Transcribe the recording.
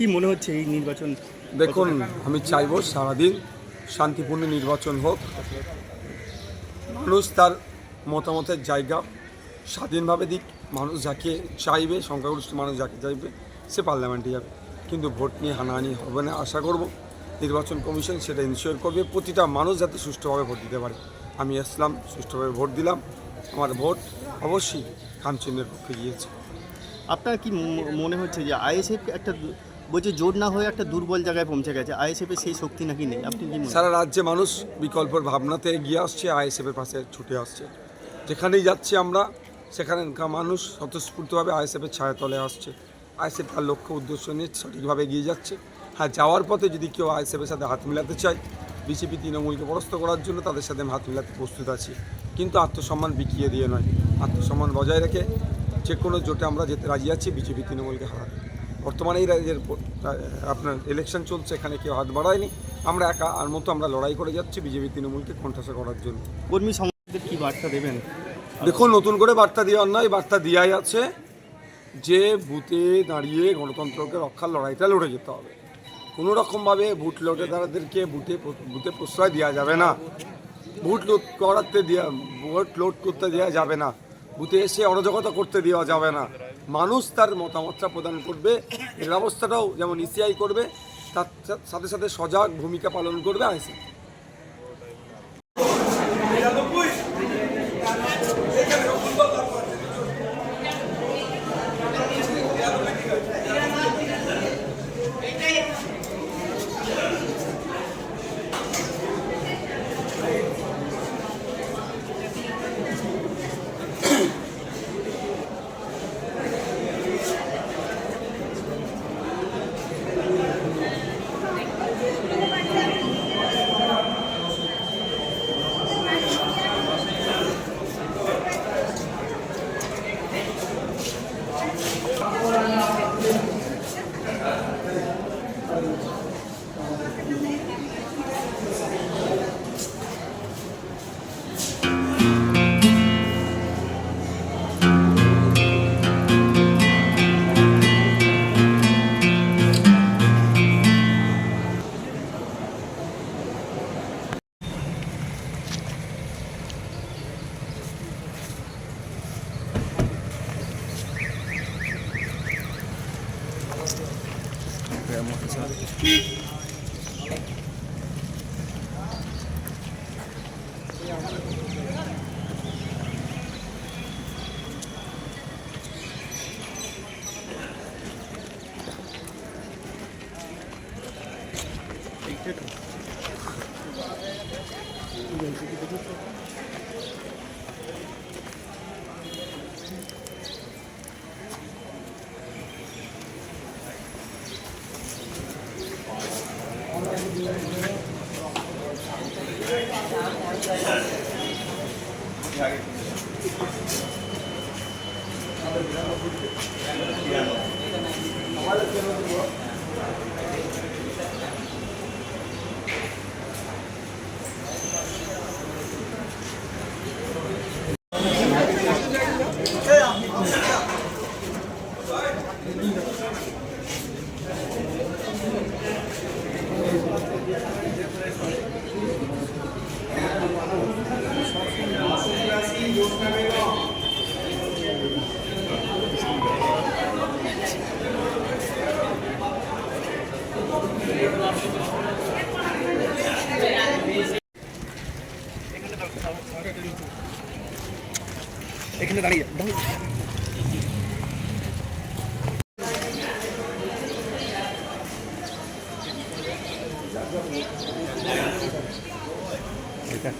কি মনে হচ্ছে এই নির্বাচন? দেখুন, আমি চাইব সারাদিন শান্তিপূর্ণ নির্বাচন হোক, মানুষ তার মতামতের জায়গা স্বাধীনভাবে দিক, মানুষ যাকে চাইবে, সংখ্যাগরিষ্ঠ মানুষ যাকে চাইবে সে পার্লামেন্টে যাবে, কিন্তু ভোট নিয়ে হানাহানি হবে না আশা করব। নির্বাচন কমিশন সেটা ইনশিওর করবে প্রতিটা মানুষ যাতে সুষ্ঠুভাবে ভোট দিতে পারে। আমি আসলাম, সুষ্ঠুভাবে ভোট দিলাম, আমার ভোট অবশ্যই খামচিহ্নের পক্ষে গিয়েছে। আপনার কি মনে হচ্ছে যে আইএসএফ একটা বলছে জোট না হয়ে একটা দুর্বল জায়গায় পৌঁছে গেছে, আইএসএফের সেই শক্তি নাকি নেই? আপনি কি মনে? সারা রাজ্যে মানুষ বিকল্পের ভাবনাতে এগিয়ে আসছে, আইএসএফের পাশে ছুটে আসছে। যেখানেই যাচ্ছি আমরা সেখানকার মানুষ স্বতঃস্ফূর্তভাবে আইএসএফের ছায়াতলে আসছে। আইএসএফ তার লক্ষ্য উদ্দেশ্য নিয়ে সঠিকভাবে এগিয়ে যাচ্ছে। হ্যাঁ, যাওয়ার পথে যদি কেউ আইএসএফের সাথে হাত মিলাতে চায়, বিজেপি তৃণমূলকে পরাস্ত করার জন্য তাদের সাথে আমি হাত মিলাতে প্রস্তুত আছি, কিন্তু আত্মসম্মান বিকিয়ে দিয়ে নয়, আত্মসম্মান বজায় রেখে যে কোনো জোটে আমরা যেতে রাজি আছি বিজেপি তৃণমূলকে হারাতে। বর্তমানে এই রাজ্যের আপনার ইলেকশন চলছে, এখানে কেউ হাত বাড়ায়নি, আমরা একা আর মতো আমরা লড়াই করে যাচ্ছি বিজেপি তৃণমূলকে কোণঠাসা করার জন্য। কর্মী সমাজদের কি বার্তা দেবেন? দেখুন, নতুন করে বার্তা দেওয়ার নয়, বার্তা দেওয়াই আছে যে বুথে দাঁড়িয়ে গণতন্ত্রকে রক্ষার লড়াইটা লড়ে যেতে হবে। কোনো রকমভাবে ভোট লুটেরাদেরকে বুথে প্রশ্রয় দেওয়া যাবে না, ভোট লুট করতে দেওয়া যাবে না, বুথে এসে অরাজকতা করতে দেওয়া যাবে না। মানুষ তার মতামতটা প্রদান করবে, এর ব্যবস্থাটাও যেমন ইসিআই করবে, তার সাথে সাথে সজাগ ভূমিকা পালন করবে আইসি। এখানে দাঁড়িয়ে এটা